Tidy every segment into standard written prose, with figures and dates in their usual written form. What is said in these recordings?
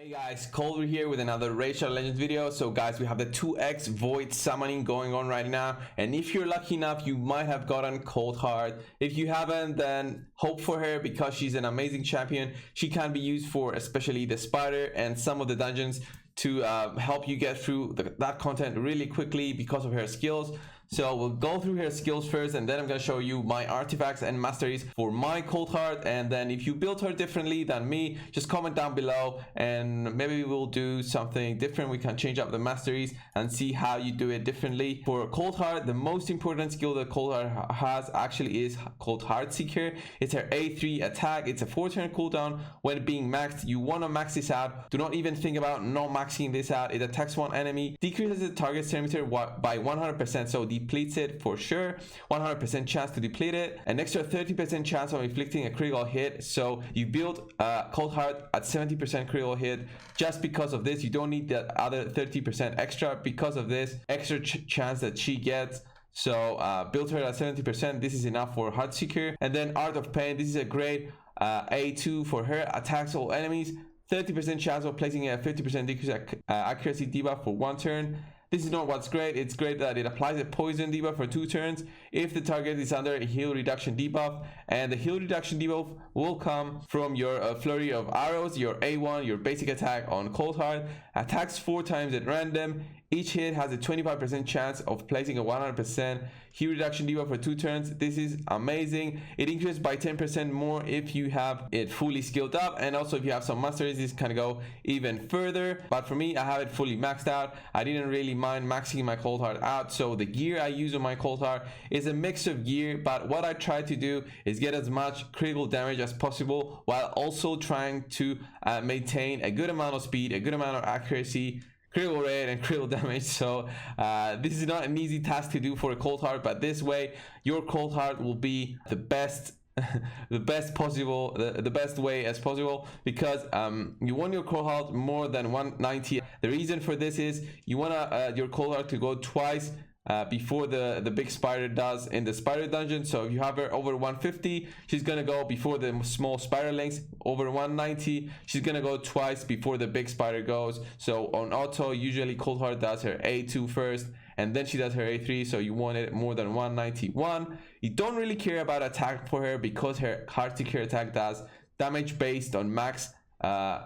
Hey guys, Coldheart here with another Racial Legends video. So guys, we have the 2x void summoning going on right now, and if you're lucky enough, you might have gotten Coldheart. If you haven't, then hope for her because she's an amazing champion. She can be used for especially the spider and some of the dungeons to help you get through that content really quickly because of her skills. So we'll go through her skills first, and then I'm going to show you my artifacts and masteries for my Coldheart. And then if you built her differently than me, just comment down below and maybe we'll do something different. We can change up the masteries and see how you do it differently. For Coldheart, the most important skill that Coldheart has actually is called Heart Seeker. It's her A3 attack. It's a 4-turn cooldown. When being maxed, you want to max this out. Do not even think about not maxing this out. It attacks one enemy, decreases the target's perimeter by 100%, so depletes it for sure. 100% chance to deplete it, an extra 30% chance of inflicting a critical hit. So you build Coldheart at 70% critical hit. Just because of this, you don't need that other 30% extra because of this extra chance that she gets. So build her at 70%. This is enough for Heart Seeker. And then Art of Pain, this is a great A2 for her. Attacks all enemies, 30% chance of placing a 50% decrease accuracy debuff for 1 turn. This is not what's great. It's great that it applies a poison debuff for 2 turns if the target is under a heal reduction debuff, and the heal reduction debuff will come from your flurry of arrows, your A1, your basic attack on Coldheart. Attacks 4 times at random. Each hit has a 25% chance of placing a 100% heal reduction debuff for 2 turns. This is amazing. It increases by 10% more if you have it fully skilled up, and also if you have some masteries, this can go even further. But for me, I have it fully maxed out. I didn't really mind maxing my Coldheart out, so the gear I use on my Coldheart is a mix of gear, but what I try to do is get as much critical damage as possible while also trying to maintain a good amount of speed, a good amount of accuracy, critical rate, and critical damage. So this is not an easy task to do for a Coldheart, but this way your Coldheart will be the best the best way as possible, because you want your Coldheart more than 190. The reason for this is you want your Coldheart to go twice before the big spider does in the spider dungeon. So if you have her over 150, she's gonna go before the small spider links. Over 190, she's gonna go twice before the big spider goes. So on auto, usually Coldheart does her A2 first, and then she does her A3, so you want it more than 191. You don't really care about attack for her because her Heart Seeker attack does damage based on max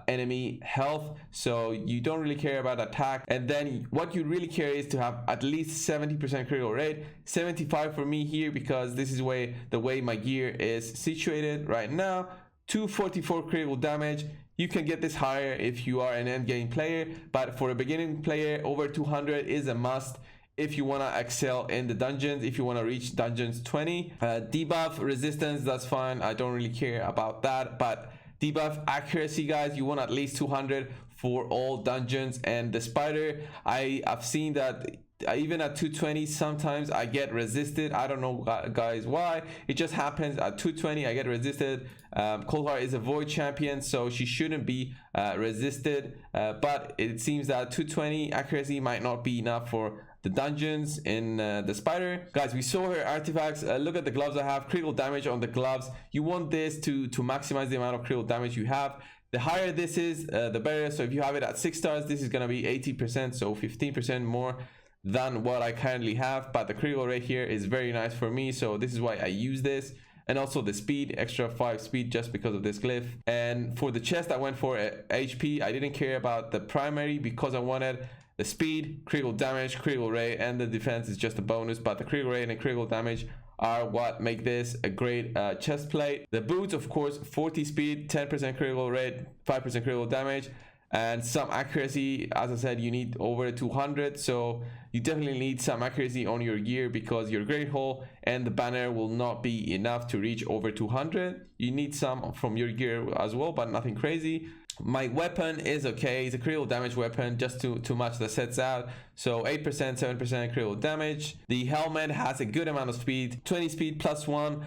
enemy health, so you don't really care about attack. And then what you really care is to have at least 70% critical rate. 75 for me here because this is the way my gear is situated right now. 244 critical damage. You can get this higher if you are an end game player, but for a beginning player, over 200 is a must if you want to excel in the dungeons, if you want to reach dungeons 20. Debuff resistance, that's fine, I don't really care about that, but debuff accuracy, guys, you want at least 200 for all dungeons. And the spider, I've seen that even at 220 sometimes I get resisted. I don't know, guys, why. It just happens at 220 I get resisted. Coldheart is a void champion, so she shouldn't be resisted, but it seems that 220 accuracy might not be enough for the dungeons in the spider. Guys, we saw her artifacts. Look at the gloves I have. Critical damage on the gloves. You want this to maximize the amount of critical damage you have. The higher this is, the better. So if you have it at 6 stars, this is going to be 80%, so 15% more than what I currently have. But the critical rate here is very nice for me, so this is why I use this. And also the speed, extra 5 speed just because of this glyph. And for the chest, I went for HP. I didn't care about the primary because I wanted the speed, critical damage, critical rate, and the defense is just a bonus. But the critical rate and critical damage are what make this a great chest plate. The boots, of course, 40 speed, 10% critical rate, 5% critical damage, and some accuracy. As I said, you need over 200, so you definitely need some accuracy on your gear because your great hole and the banner will not be enough to reach over 200. You need some from your gear as well, but nothing crazy. My weapon is okay. It's a critical damage weapon, just to match the sets out. So 8%, 7% critical damage. The helmet has a good amount of speed, 20 speed plus 1,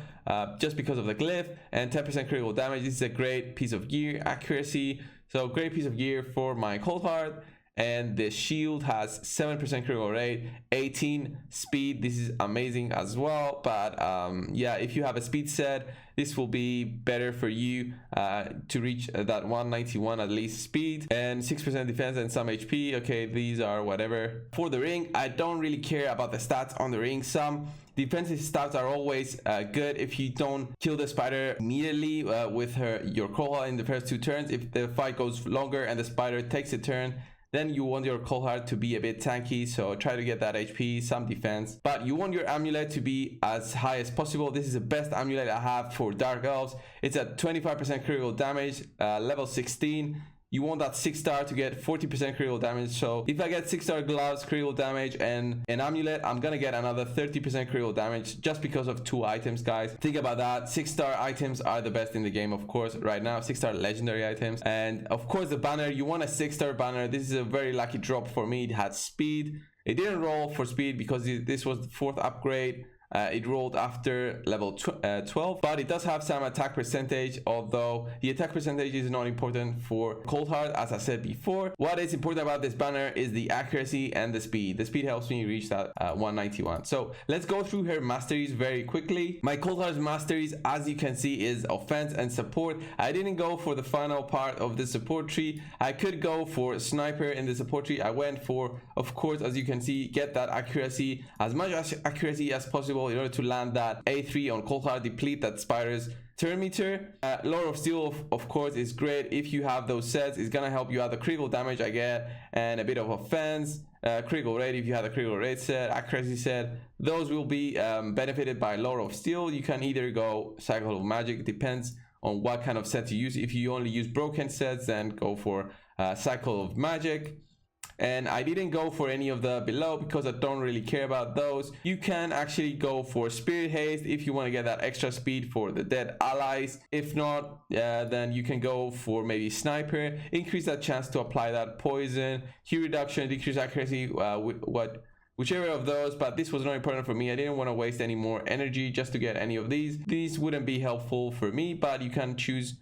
just because of the glyph, and 10% critical damage. This is a great piece of gear. Accuracy, so great piece of gear for my Coldheart. and the shield has 7% critical rate, 18 speed. This is amazing as well, but yeah, if you have a speed set, this will be better for you to reach that 191 at least speed, and 6% defense and some HP. Okay, these are whatever. For the ring, I don't really care about the stats on the ring. Some defensive stats are always good if you don't kill the spider immediately with your Coldheart in the first 2 turns. If the fight goes longer and the spider takes a turn, then you want your Coldheart to be a bit tanky, so try to get that HP, some defense. But you want your amulet to be as high as possible. This is the best amulet I have for Dark Elves. It's at 25% critical damage, level 16. You want that 6-star to get 40% critical damage. So if I get 6-star gloves, critical damage, and an amulet, I'm gonna get another 30% critical damage just because of 2 items, guys. Think about that. 6-star items are the best in the game, of course, right now. 6-star legendary items. And of course, the banner, you want a 6-star banner. This is a very lucky drop for me. It had speed. It didn't roll for speed because this was the 4th upgrade. It rolled after level 12, but it does have some attack percentage, although the attack percentage is not important for Coldheart, as I said before. What is important about this banner is the accuracy and the speed. The speed helps me reach that 191. So let's go through her masteries very quickly. My Coldheart's masteries, as you can see, is offense and support. I didn't go for the final part of the support tree. I could go for sniper in the support tree. I went for, of course, as you can see, get that accuracy, as much accuracy as possible in order to land that A3 on Coldheart, deplete that spider's turn meter. Lord of Steel, of course, is great. If you have those sets, it's gonna help you out the critical damage I get and a bit of offense. Critical rate, if you have a critical rate set, accuracy set, those will be benefited by Lord of Steel. You can either go Cycle of Magic, depends on what kind of set you use. If you only use broken sets, then go for Cycle of Magic. And I didn't go for any of the below because I don't really care about those. You can actually go for Spirit Haste if you want to get that extra speed for the dead allies. If not, then you can go for maybe Sniper, increase that chance to apply that poison, heal reduction, decrease accuracy, whichever of those. But this was not important for me. I didn't want to waste any more energy just to get any of these. These wouldn't be helpful for me, but you can choose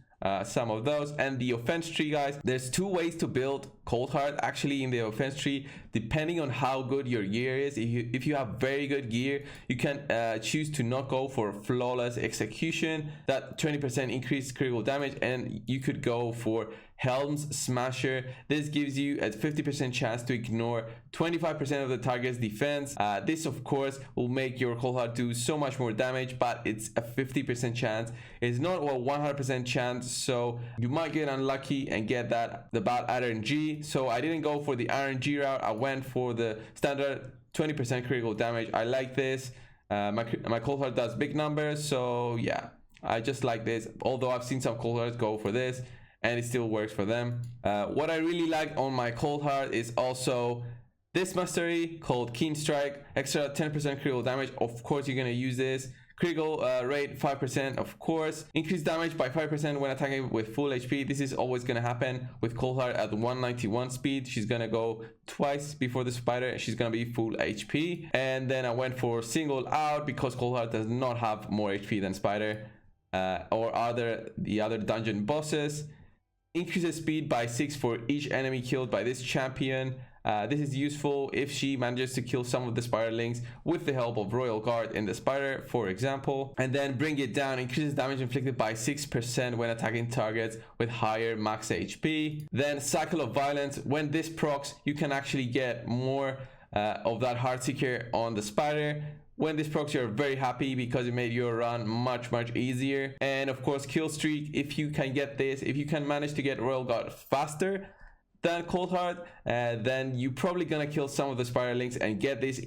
some of those. And the offense tree, guys, there's 2 ways to build Coldheart actually in the offense tree, depending on how good your gear is. If you have very good gear, you can choose to not go for flawless execution, that 20% increased critical damage, and you could go for Helm's Smasher. This gives you a 50% chance to ignore 25% of the target's defense. This, of course, will make your Coldheart do so much more damage, but it's a 50% chance. It's not a 100% chance, so you might get unlucky and get the bad RNG. So I didn't go for the RNG route. I went for the standard 20% critical damage. I like this. My Coldheart does big numbers, so yeah, I just like this. Although I've seen some Coldhearts go for this, and it still works for them. What I really like on my Coldheart is also this mastery called Keen Strike, extra 10% critical damage. Of course, you're gonna use this. Critical rate 5%, of course. Increased damage by 5% when attacking with full HP. This is always gonna happen with Coldheart at 191 speed. She's gonna go twice before the spider and she's gonna be full HP. And then I went for single out because Coldheart does not have more HP than spider or the other dungeon bosses. Increases speed by 6 for each enemy killed by this champion. This is useful if she manages to kill some of the spiderlings with the help of Royal Guard in the spider, for example. And then bring it down, increases damage inflicted by 6% when attacking targets with higher max HP. Then Cycle of Violence, when this procs, you can actually get more of that Heartseeker on the spider. When this procs, you're very happy because it made your run much easier. And of course, Kill Streak, if you can get this, if you can manage to get Royal Guard faster than Coldheart, then you're probably gonna kill some of the spiderlings and get this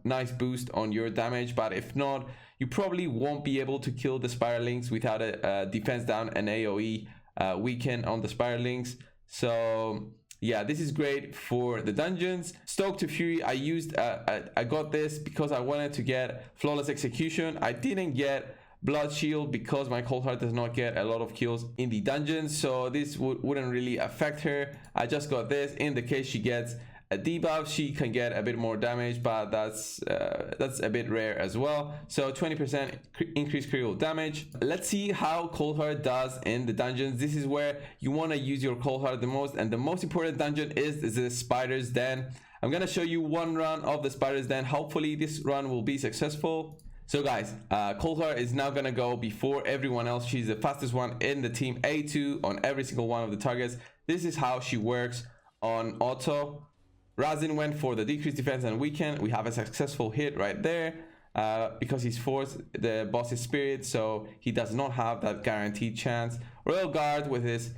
nice boost on your damage. But if not, you probably won't be able to kill the spiderlings without a defense down and AoE weaken on the spiderlings. So yeah, this is great for the dungeons. Stoke to Fury, I got this because I wanted to get Flawless Execution. I didn't get Blood Shield because my Coldheart does not get a lot of kills in the dungeons, so this wouldn't really affect her. I just got this in the case she gets a debuff, she can get a bit more damage, but that's a bit rare as well. So 20% increased critical damage. Let's see how Coldheart does in the dungeons. This is where you want to use your Coldheart the most, and the most important dungeon is the Spider's Den. I'm gonna show you one run of the Spider's Den. Hopefully this run will be successful. So guys, Coldheart is now gonna go before everyone else. She's the fastest one in the team, A2 on every single one of the targets. This is how she works on auto. Razin went for the decreased defense and weaken. We have a successful hit right there because he's forced the boss's spirit, so he does not have that guaranteed chance. Royal Guard with his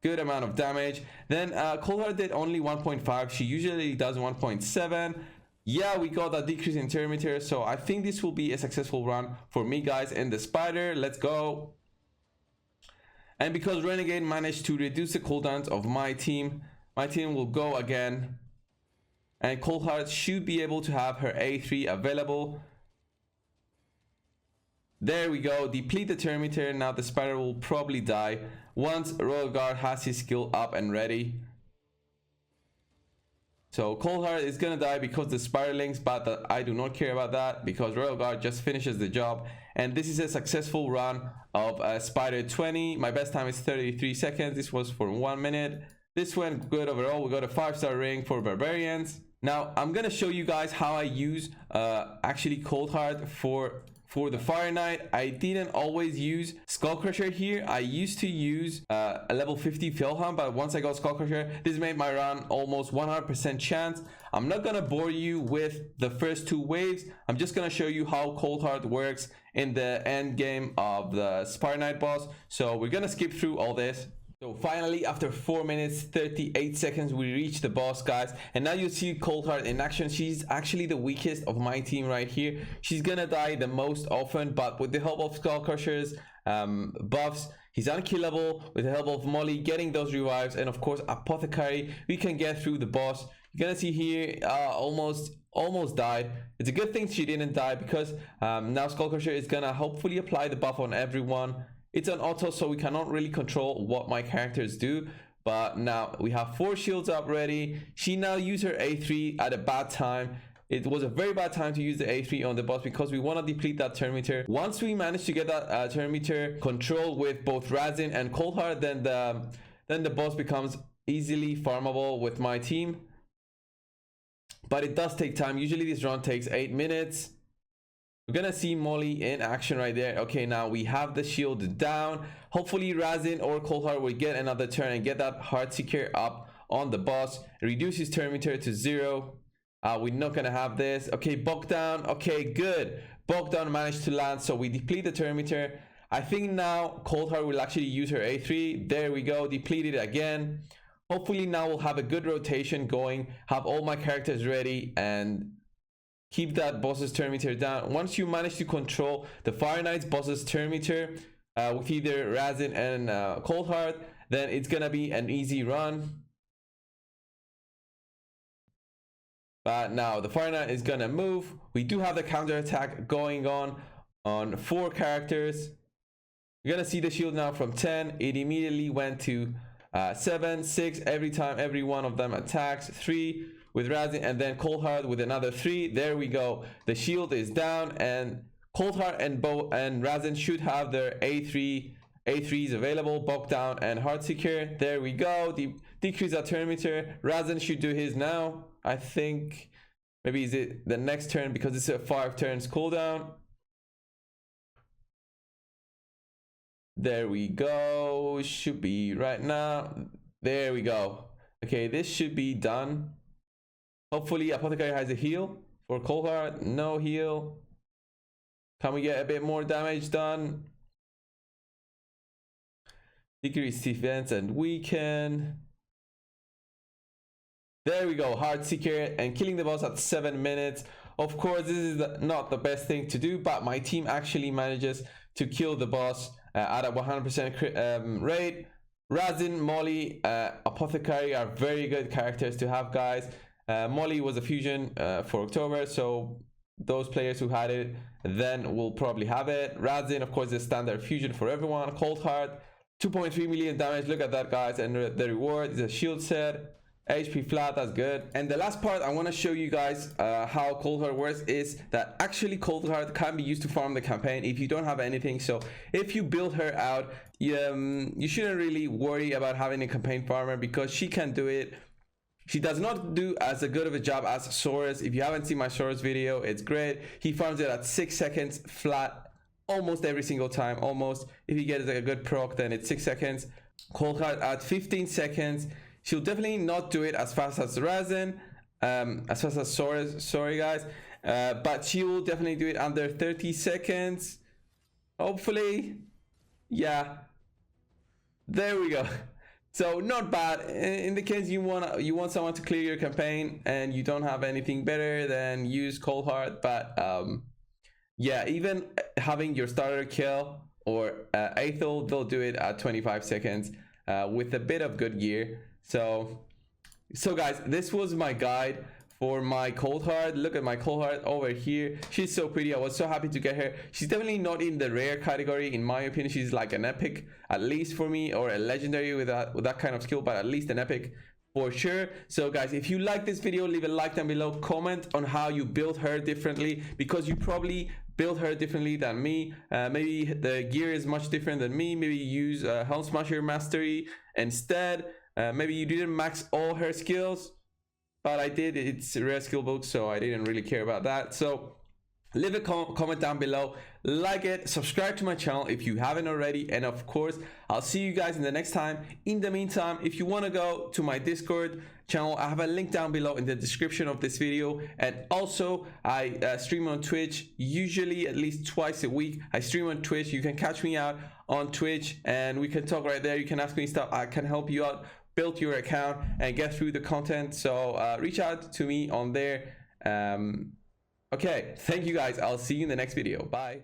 good amount of damage. Then Coldheart did only 1.5. She usually does 1.7. Yeah, we got that decrease in perimeter, so I think this will be a successful run for me, guys, in the Spider. Let's go. And because Renegade managed to reduce the cooldowns of my team will go again, and Coldheart should be able to have her A3 available. There we go, deplete the Terminator. Now the Spider will probably die once Royal Guard has his skill up and ready. So Coldheart is gonna die because the Spider links, but I do not care about that because Royal Guard just finishes the job. And this is a successful run of Spider 20. My best time is 33 seconds. This was for 1 minute. This went good overall. We got a 5-star ring for Barbarians. Now I'm gonna show you guys how I use actually Coldheart for the Fire Knight. I didn't always use Skullcrusher here. I used to use a level 50 Philham, but once I got Skullcrusher, this made my run almost 100% chance. I'm not gonna bore you with the first 2 waves. I'm just gonna show you how Coldheart works in the end game of the Fire Knight boss. So we're gonna skip through all this. So finally, after 4 minutes 38 seconds, we reach the boss, guys, and now you see Coldheart in action. She's actually the weakest of my team right here. She's gonna die the most often, but with the help of Skullcrusher's buffs, he's unkillable. With the help of Molly getting those revives, and of course Apothecary, we can get through the boss. You're gonna see here almost died. It's a good thing she didn't die because now Skullcrusher is gonna hopefully apply the buff on everyone. It's on auto, so we cannot really control what my characters do, but now we have 4 shields up ready. She now used her A3 at a bad time. It was a very bad time to use the A3 on the boss because we want to deplete that Terminator. Once we manage to get that Terminator control with both Razin and Coldheart, then the boss becomes easily farmable with my team. But it does take time. Usually this run takes 8 minutes. We're gonna see Molly in action right there. Okay, now we have the shield down. Hopefully Razin or Coldheart will get another turn and get that Heartseeker up on the boss. Reduce his Terminator to 0. We're not gonna have this. Okay, Bogdan. Okay, good. Bogdan managed to land, so we deplete the Terminator. I think now Coldheart will actually use her A3. There we go, depleted again. Hopefully now we'll have a good rotation going, have all my characters ready, and keep that boss's Terminator down. Once you manage to control the Fire Knight's boss's Terminator with either Razin and Coldheart, then it's gonna be an easy run. But now the Fire Knight is gonna move. We do have the counter attack going on 4 characters. You're gonna see the shield now from 10. It immediately went to 7, 6 every time every one of them attacks. 3 with Razin, and then Coldheart with another 3. There we go. The shield is down, and Coldheart and Razin should have their A3s available. Bogdan and Heartseeker. There we go. Decrease that Terminator. Razin should do his now. I think maybe is it the next turn because it's a 5 turns cooldown. There we go. Should be right now. There we go. Okay, this should be done. Hopefully Apothecary has a heal for Coldheart. No heal. Can we get a bit more damage done? Decrease defense and weaken. There we go. Heartseeker and killing the boss at 7 minutes. Of course, this is not the best thing to do, but my team actually manages to kill the boss at a 100% rate. Razin, Molly, Apothecary are very good characters to have, guys. Molly was a fusion for October, so those players who had it then will probably have it. Razin, of course, is standard fusion for everyone. Coldheart, 2.3 million damage. Look at that, guys, and the reward is a shield set. HP flat, that's good. And the last part I want to show you guys how Coldheart works is that actually Coldheart can be used to farm the campaign if you don't have anything. So if you build her out, you shouldn't really worry about having a campaign farmer because she can do it. She does not do as good of a job as Saurus. If you haven't seen my Saurus video, it's great. He farms it at 6 seconds flat almost every single time. Almost. If he gets a good proc, then it's 6 seconds. Coldheart at 15 seconds. She'll definitely not do it as fast as Razin, as fast as Saurus, sorry guys, but she will definitely do it under 30 seconds, hopefully. Yeah, there we go. So not bad. In the case you want someone to clear your campaign and you don't have anything better, then use Coldheart. But yeah, even having your starter kill or Aethel, they'll do it at 25 seconds with a bit of good gear. So guys, this was my guide for my Coldheart. Look at my Coldheart over here. She's so pretty. I was so happy to get her. She's definitely not in the rare category in my opinion. She's like an epic, at least for me, or a legendary with that kind of skill, but at least an epic for sure. So guys, if you like this video, leave a like down below. Comment on how you build her differently, because you probably build her differently than me. Maybe the gear is much different than me. Maybe you use Helm Smasher Mastery instead. Maybe you didn't max all her skills, but I did. It's a rare skill book, so I didn't really care about that. So leave a comment down below, like it, subscribe to my channel if you haven't already, and of course I'll see you guys in the next time. In the meantime, if you want to go to my Discord channel, I have a link down below in the description of this video. And also I stream on Twitch, usually at least twice a week. I stream on Twitch. You can catch me out on Twitch and we can talk right there. You can ask me stuff, I can help you out build your account and get through the content. So reach out to me on there. Okay, thank you guys. I'll see you in the next video. Bye.